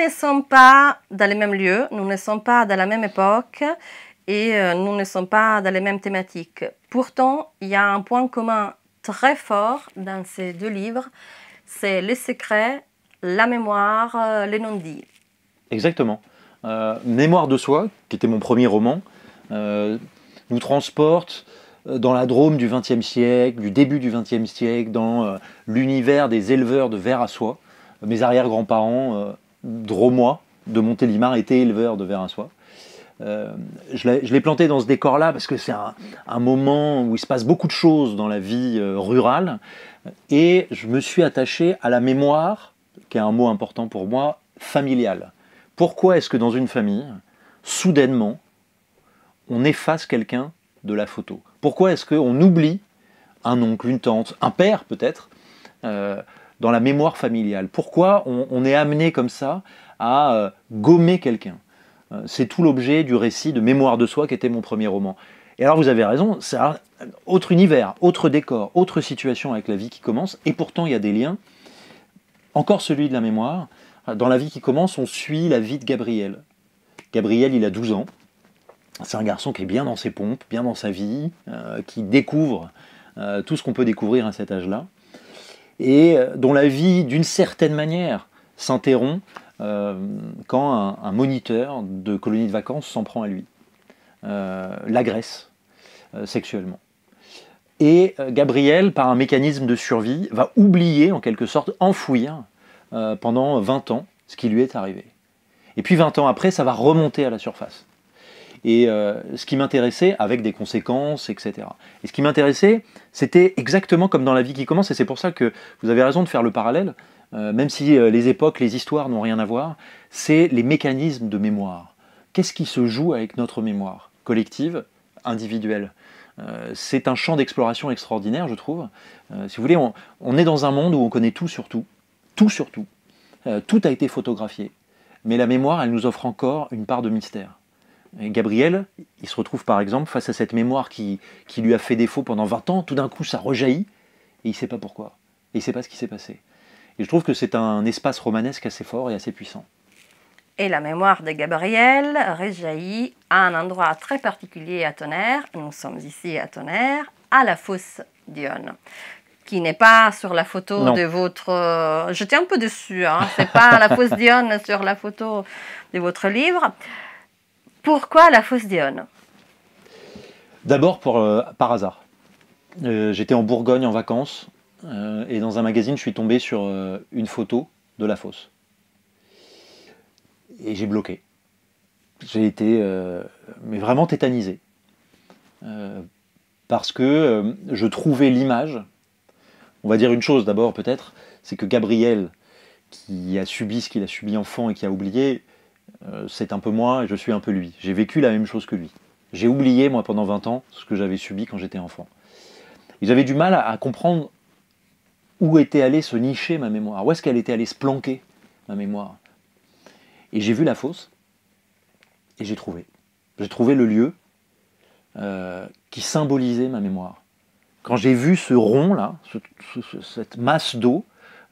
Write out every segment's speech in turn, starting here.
ne sommes pas dans les mêmes lieux, nous ne sommes pas dans la même époque et nous ne sommes pas dans les mêmes thématiques. Pourtant, il y a un point commun très fort dans ces deux livres, c'est les secrets, la mémoire, les non-dits. Exactement. Mémoire de soi, qui était mon premier roman, nous transporte dans la Drôme du XXe siècle, du début du XXe siècle, dans l'univers des éleveurs de vers à soie. Mes arrière-grands-parents drômois de Montélimar étaient éleveurs de vers à soie. Je l'ai planté dans ce décor-là parce que c'est un moment où il se passe beaucoup de choses dans la vie rurale. Et je me suis attaché à la mémoire, qui est un mot important pour moi, familiale. Pourquoi est-ce que dans une famille, soudainement, on efface quelqu'un de la photo? Pourquoi est-ce qu'on oublie un oncle, une tante, un père peut-être, dans la mémoire familiale? Pourquoi on est amené comme ça à gommer quelqu'un? C'est tout l'objet du récit de Mémoire de soi qui était mon premier roman. Et alors vous avez raison, c'est un autre univers, autre décor, autre situation avec La vie qui commence, et pourtant il y a des liens. Encore celui de la mémoire. Dans La vie qui commence, on suit la vie de Gabriel. Gabriel, il a 12 ans. C'est un garçon qui est bien dans ses pompes, bien dans sa vie, qui découvre tout ce qu'on peut découvrir à cet âge-là, et dont la vie, d'une certaine manière, s'interrompt quand un moniteur de colonie de vacances s'en prend à lui, l'agresse sexuellement. Et Gabriel, par un mécanisme de survie, va oublier, en quelque sorte, enfouir pendant 20 ans ce qui lui est arrivé. Et puis 20 ans après, ça va remonter à la surface. Et ce qui m'intéressait, avec des conséquences, etc. Et ce qui m'intéressait, c'était exactement comme dans La vie qui commence, et c'est pour ça que vous avez raison de faire le parallèle, même si les époques, les histoires n'ont rien à voir, c'est les mécanismes de mémoire. Qu'est-ce qui se joue avec notre mémoire collective, individuelle? C'est un champ d'exploration extraordinaire, je trouve. Si vous voulez, on est dans un monde où on connaît tout sur tout. Tout sur tout. Tout a été photographié. Mais la mémoire, elle nous offre encore une part de mystère. Et Gabriel, il se retrouve par exemple face à cette mémoire qui lui a fait défaut pendant 20 ans. Tout d'un coup, ça rejaillit et il ne sait pas pourquoi. Et il ne sait pas ce qui s'est passé. Et je trouve que c'est un espace romanesque assez fort et assez puissant. Et la mémoire de Gabriel rejaillit à un endroit très particulier à Tonnerre. Nous sommes ici à Tonnerre, à la fosse d'Yonne, qui n'est pas sur la photo Non. de votre... J'étais un peu dessus, hein. C'est pas la fosse d'Yonne sur la photo de votre livre. Pourquoi la fosse d'Yonne? D'abord par hasard. J'étais en Bourgogne en vacances et dans un magazine, je suis tombé sur une photo de la fosse. Et j'ai bloqué. J'ai été mais vraiment tétanisé. Parce que je trouvais l'image. On va dire une chose d'abord peut-être, c'est que Gabriel, qui a subi ce qu'il a subi enfant et qui a oublié, c'est un peu moi et je suis un peu lui. J'ai vécu la même chose que lui. J'ai oublié, moi, pendant 20 ans, ce que j'avais subi quand j'étais enfant. Et j'avais du mal à comprendre où était allée se nicher ma mémoire, où est-ce qu'elle était allée se planquer, ma mémoire. Et j'ai vu la fosse, et j'ai trouvé. J'ai trouvé le lieu qui symbolisait ma mémoire. Quand j'ai vu ce rond-là, cette masse d'eau,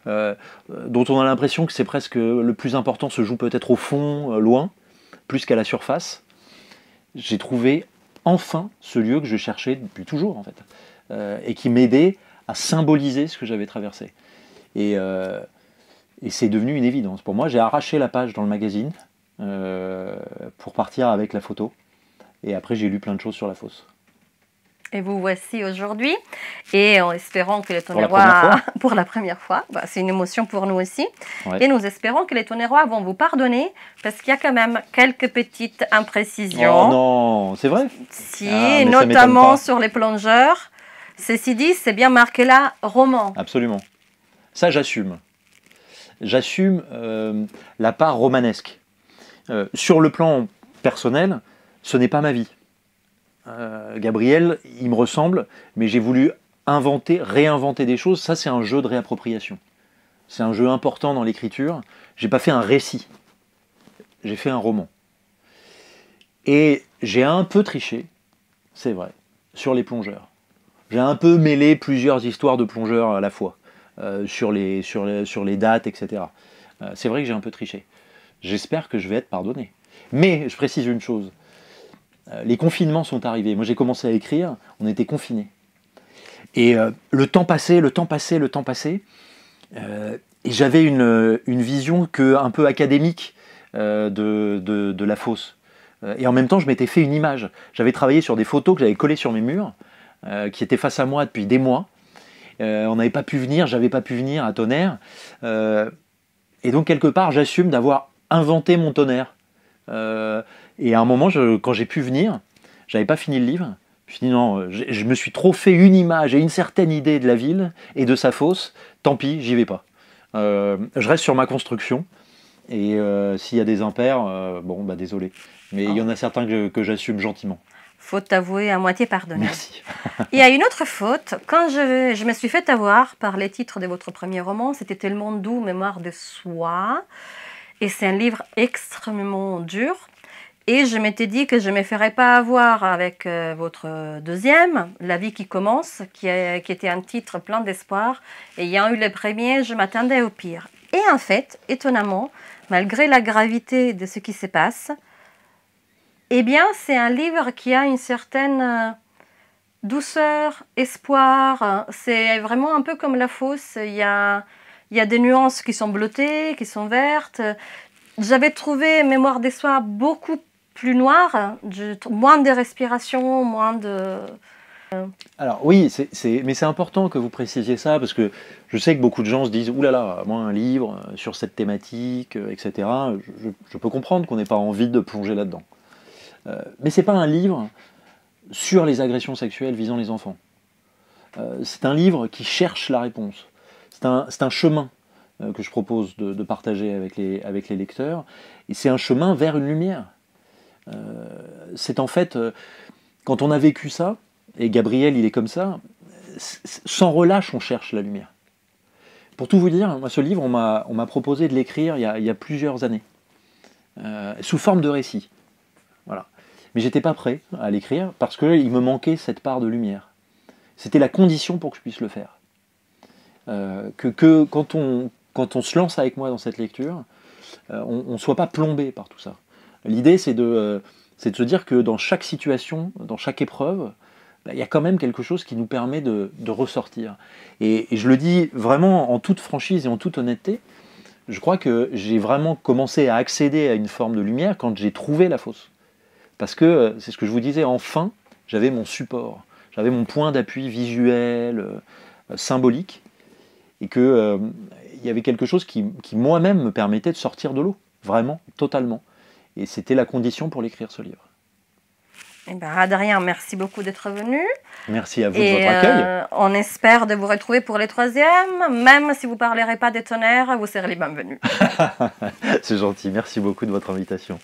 dont on a l'impression que c'est presque le plus important, se joue peut-être au fond, loin, plus qu'à la surface, j'ai trouvé enfin ce lieu que je cherchais depuis toujours, en fait, et qui m'aidait à symboliser ce que j'avais traversé. Et c'est devenu une évidence. Pour moi, j'ai arraché la page dans le magazine pour partir avec la photo. Et après, j'ai lu plein de choses sur la fosse. Et vous voici aujourd'hui, et en espérant que les Tonnerrois, pour la première fois, c'est une émotion pour nous aussi, ouais. Et nous espérons que les Tonnerrois vont vous pardonner, parce qu'il y a quand même quelques petites imprécisions. Oh non, c'est vrai? Si, notamment sur les plongeurs. Ceci dit, c'est bien marqué là, roman. Absolument. Ça, j'assume. J'assume la part romanesque. Sur le plan personnel, ce n'est pas ma vie. Gabriel, il me ressemble, mais j'ai voulu réinventer des choses. Ça, c'est un jeu de réappropriation. C'est un jeu important dans l'écriture. J'ai pas fait un récit, j'ai fait un roman. Et j'ai un peu triché, c'est vrai, sur les plongeurs. J'ai un peu mêlé plusieurs histoires de plongeurs à la fois, sur les dates, etc. C'est vrai que j'ai un peu triché. j'espère que je vais être pardonné. Mais je précise une chose, les confinements sont arrivés. Moi j'ai commencé à écrire, on était confinés. Et le temps passait, et j'avais une vision un peu académique de la fosse. Et en même temps, je m'étais fait une image. J'avais travaillé sur des photos que j'avais collées sur mes murs, qui étaient face à moi depuis des mois. On n'avait pas pu venir, j'avais pas pu venir à Tonnerre. Et donc, quelque part, j'assume d'avoir inventé mon Tonnerre. Et à un moment, quand j'ai pu venir, j'avais pas fini le livre. Je me suis dit non, je me suis trop fait une image et une certaine idée de la ville et de sa fosse. Tant pis, j'y vais pas. Je reste sur ma construction. Et s'il y a des impairs, bon, bah désolé. Mais il y en a certains que j'assume gentiment. Faute avouée à moitié pardonnée. Merci. Il y a une autre faute. Quand je me suis fait avoir par les titres de votre premier roman, c'était Tellement doux, Mémoire de soi. Et c'est un livre extrêmement dur. Et je m'étais dit que je ne me ferais pas avoir avec votre deuxième, La vie qui commence, qui était un titre plein d'espoir. Et ayant eu le premier, je m'attendais au pire. Et en fait, étonnamment, malgré la gravité de ce qui se passe, eh bien, c'est un livre qui a une certaine douceur, espoir. C'est vraiment un peu comme La fosse. Il y a des nuances qui sont bleutées, qui sont vertes. J'avais trouvé Mémoire des soirs beaucoup plus noir, moins de respiration, moins de... Alors oui, mais c'est important que vous précisiez ça, parce que je sais que beaucoup de gens se disent « Ouh là là, moi un livre sur cette thématique, etc. » Je peux comprendre qu'on n'ait pas envie de plonger là-dedans. Mais c'est pas un livre sur les agressions sexuelles visant les enfants. C'est un livre qui cherche la réponse. C'est un chemin que je propose de partager avec les lecteurs, et c'est un chemin vers une lumière. C'est en fait, quand on a vécu ça, et Gabriel il est comme ça, sans relâche on cherche la lumière. Pour tout vous dire, moi ce livre on m'a proposé de l'écrire il y a plusieurs années, sous forme de récit. Voilà. Mais j'étais pas prêt à l'écrire parce qu'il me manquait cette part de lumière. C'était la condition pour que je puisse le faire. Quand on se lance avec moi dans cette lecture, on ne soit pas plombé par tout ça. L'idée, c'est de se dire que dans chaque situation, dans chaque épreuve, il y a quand même quelque chose qui nous permet de ressortir. Et je le dis vraiment en toute franchise et en toute honnêteté, je crois que j'ai vraiment commencé à accéder à une forme de lumière quand j'ai trouvé la fosse. Parce que, c'est ce que je vous disais, enfin, j'avais mon support, j'avais mon point d'appui visuel, symbolique, et qu'il y avait quelque chose qui moi-même me permettait de sortir de l'eau, vraiment, totalement. Et c'était la condition pour l'écrire ce livre. Eh ben, Adrien, merci beaucoup d'être venu. Merci à vous de votre accueil. On espère de vous retrouver pour les troisièmes. Même si vous ne parlerez pas des tonnerres, vous serez les bienvenus. C'est gentil, merci beaucoup de votre invitation.